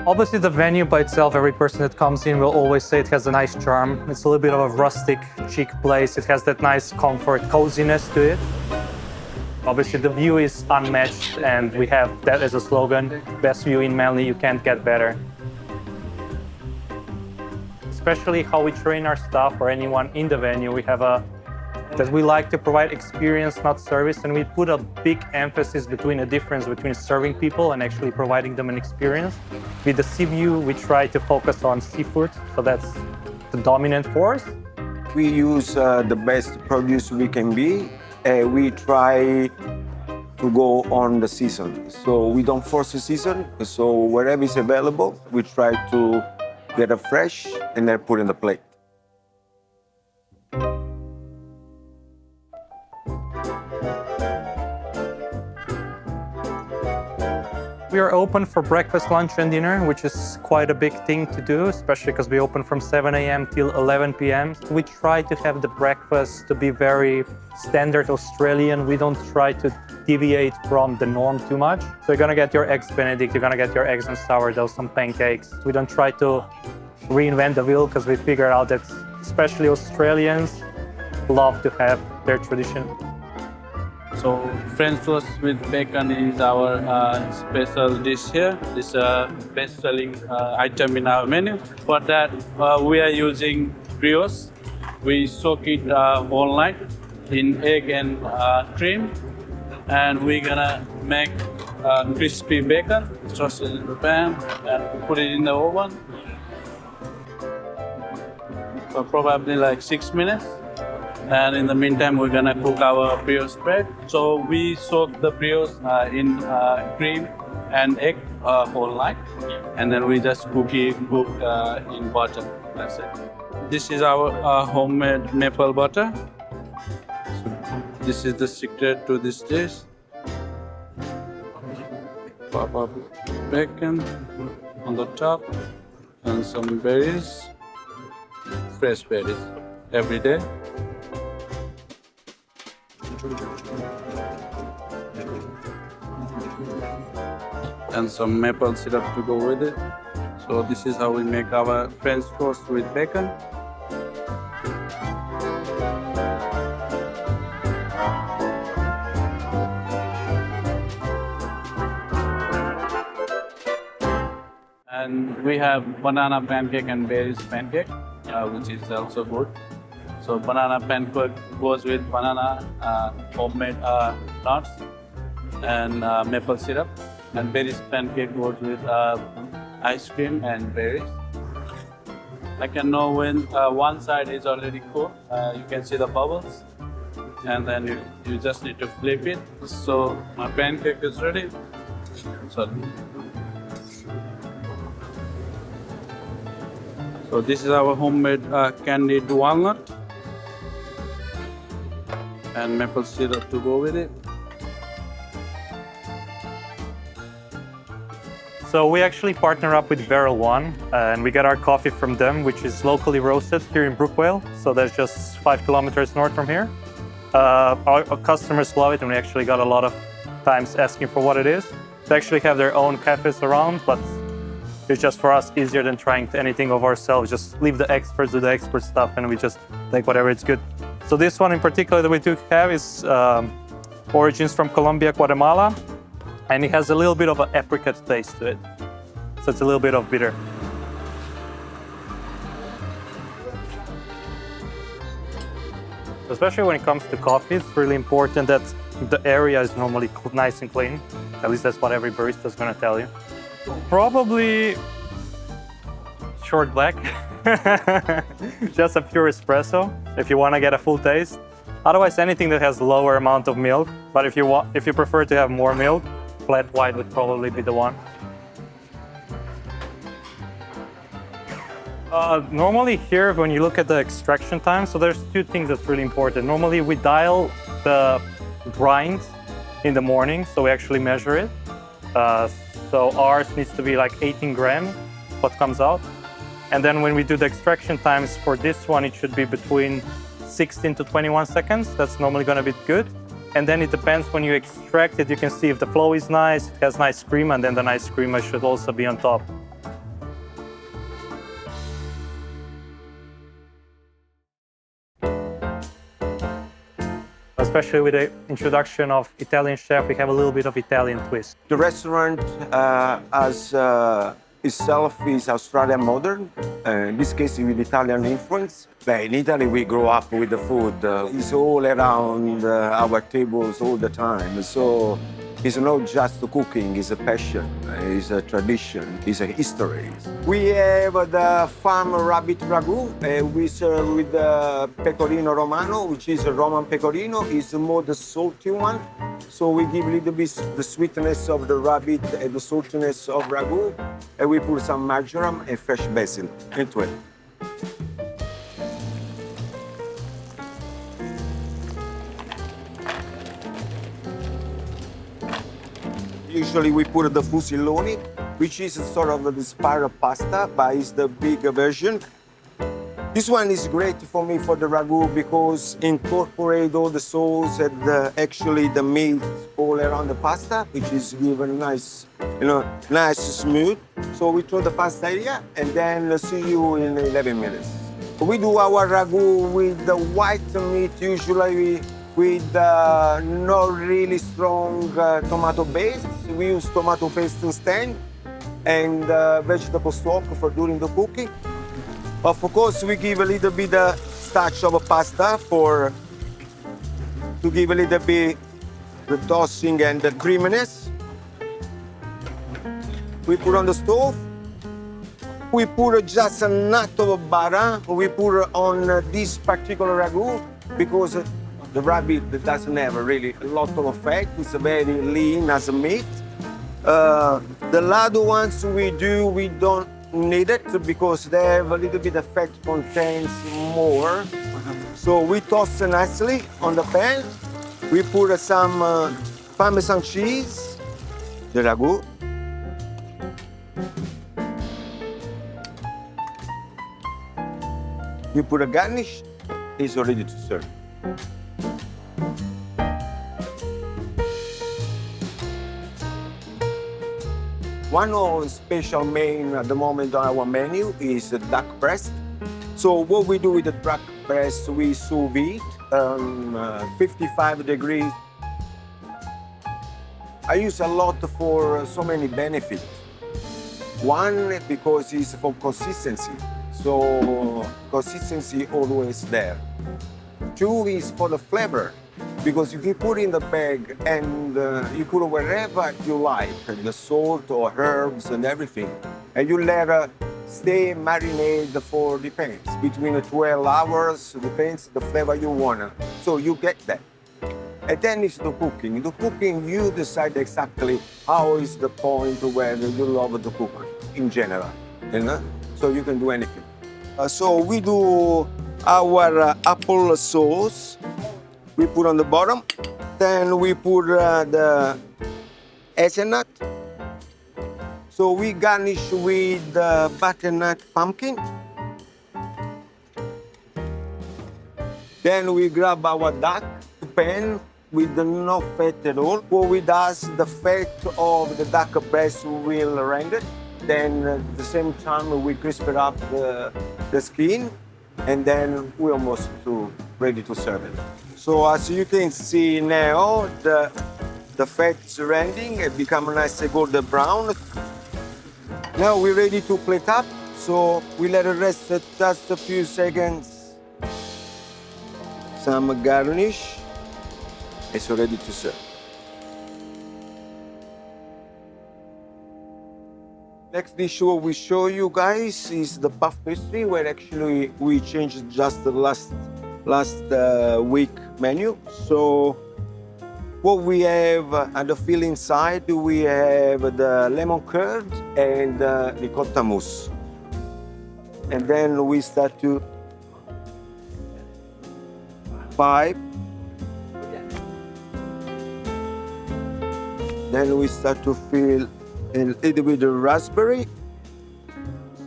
Obviously, the venue by itself, every person that comes in will always say it has a nice charm. It's a little bit of a rustic, chic place. It has that nice comfort, coziness to it. Obviously, the view is unmatched, and we have that as a slogan. Best view in Manly, you can't get better. Especially how we train our staff or anyone in the venue, that we like to provide experience, not service, and we put a big emphasis between the difference between serving people and actually providing them an experience. With the sea view, we try to focus on seafood, so that's the dominant force. We use the best produce we can be. We try to go on the season, so we don't force the season. So wherever is available, we try to get it fresh and then put in the plate. We are open for breakfast, lunch, and dinner, which is quite a big thing to do, especially because we open from 7 a.m. till 11 p.m. We try to have the breakfast to be very standard Australian. We don't try to deviate from the norm too much. So you're gonna get your eggs Benedict, you're gonna get your eggs and sourdough, some pancakes. We don't try to reinvent the wheel because we figured out that especially Australians love to have their tradition. So French toast with bacon is our special dish here. This is a best-selling item in our menu. For that, we are using brioche. We soak it all night in egg and cream, and we're gonna make crispy bacon, toast it in the pan, and put it in the oven for probably like 6 minutes. And in the meantime, we're gonna cook our brioche bread. So we soak the brioche in cream and egg whole night, and then we just cook in butter. That's it. This is our homemade maple butter. So this is the secret to this dish. Pop up bacon on the top and some berries, fresh berries every day. And some maple syrup to go with it. So this is how we make our French toast with bacon. And we have banana pancake and berries pancake, which is also good. So banana pancake goes with banana, homemade nuts, and maple syrup. And berries pancake goes with ice cream and berries. I can know when one side is already cooked. You can see the bubbles, and then you just need to flip it. So my pancake is ready. So this is our homemade candied walnut and maple syrup to go with it. So we actually partner up with Barrel One, and we get our coffee from them, which is locally roasted here in Brookvale. So that's just 5 kilometers north from here. Our customers love it, and we actually got a lot of times asking for what it is. They actually have their own cafes around, but it's just for us easier than trying anything of ourselves. Just leave the experts do the expert stuff, and we just take whatever is good. So this one in particular that we do have is origins from Colombia, Guatemala. And it has a little bit of an apricot taste to it. So it's a little bit of bitter. Especially when it comes to coffee, it's really important that the area is normally nice and clean. At least that's what every barista is going to tell you. Probably short black. Just a pure espresso if you want to get a full taste. Otherwise, anything that has lower amount of milk. But if you prefer to have more milk, flat white would probably be the one. Normally here, when you look at the extraction time, so there's two things that's really important. Normally we dial the grind in the morning, so we actually measure it. So ours needs to be like 18 grams, what comes out. And then when we do the extraction times for this one, it should be between 16 to 21 seconds. That's normally gonna be good. And then it depends when you extract it, you can see if the flow is nice, it has nice cream, and then the nice cream should also be on top. especially with the introduction of Italian chef, we have a little bit of Italian twist. The restaurant as itself is Australian modern, in this case with Italian influence. But in Italy, we grow up with the food. It's all around our tables all the time. So it's not just cooking, it's a passion, it's a tradition, it's a history. We have the farm rabbit ragu. We serve with the pecorino romano, which is a Roman pecorino. It's more the salty one. So we give a little bit the sweetness of the rabbit and the saltiness of ragu. And we put some marjoram and fresh basil into it. Usually we put the fusiloni, which is sort of the spiral pasta, but it's the bigger version. This one is great for me for the ragu because incorporate all the sauce and actually the meat all around the pasta, which is given nice, nice smooth. So we throw the pasta here and then see you in 11 minutes. We do our ragu with the white meat usually with not really strong tomato base. We use tomato paste instead and vegetable stock for doing the cooking. Of course, we give a little bit of starch of pasta to give a little bit the tossing and the creaminess. We put on the stove. We put just a nut of butter. We put on this particular ragu because the rabbit doesn't have really a lot of fat. It's very lean as a meat. The other ones we don't need it because they have a little bit of fat contains more. So we toss nicely on the pan. We put some Parmesan cheese, the ragu. You put a garnish, it's ready to serve. One of the special main at the moment on our menu is the duck breast. So what we do with the duck breast, we sous vide 55 degrees. I use a lot for so many benefits. One, because it's for consistency. So consistency always there. Two is for the flavor. Because if you put in the bag and you put wherever you like, the salt or herbs and everything, and you let it stay marinated for, depends, between 12 hours, depends the flavor you want. So you get that. And then it's the cooking. The cooking, you decide exactly how is the point where you love to cook in general, So you can do anything. So we do our apple sauce. We put on the bottom, then we put the hazelnut. So we garnish with butternut pumpkin. Then we grab our duck pan with no fat at all. What we do is the fat of the duck breast will render. Then at the same time we crisp it up the skin, and then we're almost ready to serve it. So as you can see now, the fat's rending, it become a nice golden brown. Now we're ready to plate up, so we let it rest just a few seconds. Some garnish, it's ready to serve. Next dish what we show you guys is the puff pastry, where actually we changed just the last week menu. So what we have at the filling side, we have the lemon curd and the ricotta mousse. And then we start to pipe. Then we start to fill a little bit of raspberry.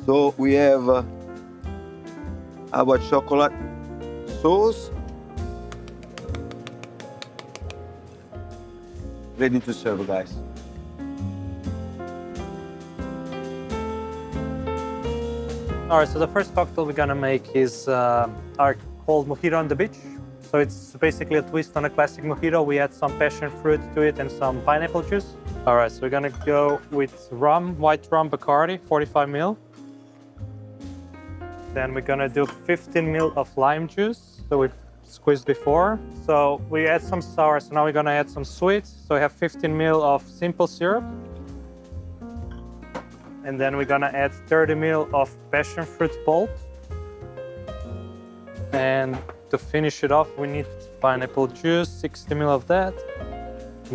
So we have our chocolate sauce. Ready to serve, guys. All right, so the first cocktail we're gonna make is our cold mojito on the beach. So it's basically a twist on a classic mojito. We add some passion fruit to it and some pineapple juice. All right, so we're gonna go with rum, white rum Bacardi, 45 ml. Then we're gonna do 15 ml of lime juice. So we squeezed before. So we add some sour, so now we're gonna add some sweet. So we have 15 ml of simple syrup. And then we're gonna add 30 ml of passion fruit pulp. And to finish it off, we need pineapple juice, 60 ml of that.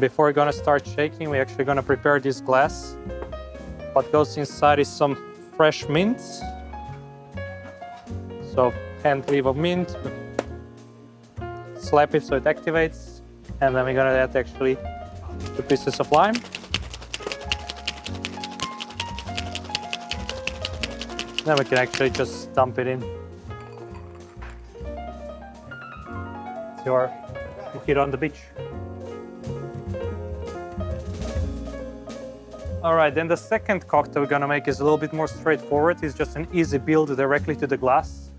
Before we're gonna start shaking, we're actually gonna prepare this glass. What goes inside is some fresh mint. So hand leaf of mint, slap it so it activates. And then we're gonna add actually 2 pieces of lime. Then we can actually just dump it in. It's your mojito on the beach. All right, then the second cocktail we're gonna make is a little bit more straightforward. It's just an easy build directly to the glass.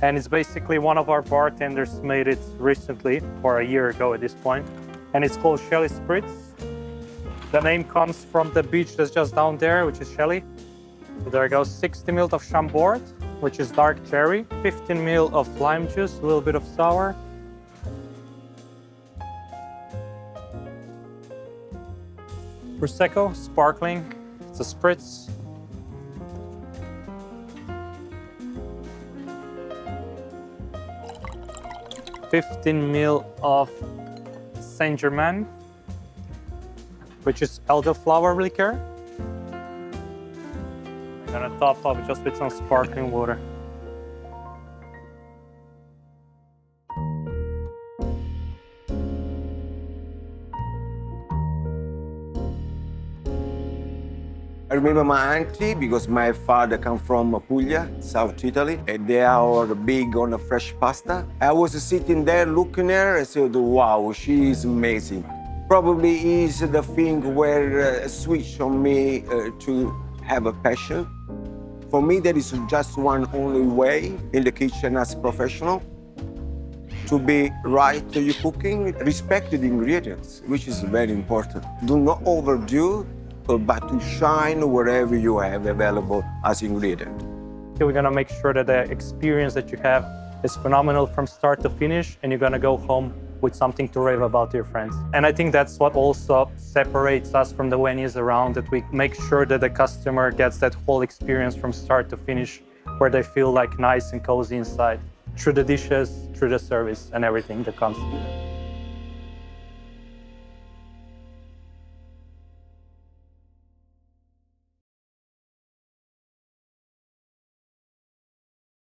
And it's basically one of our bartenders made it recently, or a year ago at this point. And it's called Shelly Spritz. The name comes from the beach that's just down there, which is Shelly. So there goes 60 ml of Chambord, which is dark cherry, 15 ml of lime juice, a little bit of sour. Prosecco, sparkling, it's a spritz. $15 ml of Saint Germain, which is elderflower liqueur. I'm gonna top up just with some sparkling water. I remember my auntie because my father comes from Puglia, South Italy, and they are big on the fresh pasta. I was sitting there looking at her and said, wow, she is amazing. Probably is the thing where switch on me to have a passion. For me, there is just one only way in the kitchen as a professional, to be right to your cooking, respect the ingredients, which is very important. Do not overdo, but to shine wherever you have available as ingredient. We're gonna make sure that the experience that you have is phenomenal from start to finish, and you're gonna go home with something to rave about to your friends. And I think that's what also separates us from the venues around, that we make sure that the customer gets that whole experience from start to finish, where they feel like nice and cozy inside, through the dishes, through the service, and everything that comes.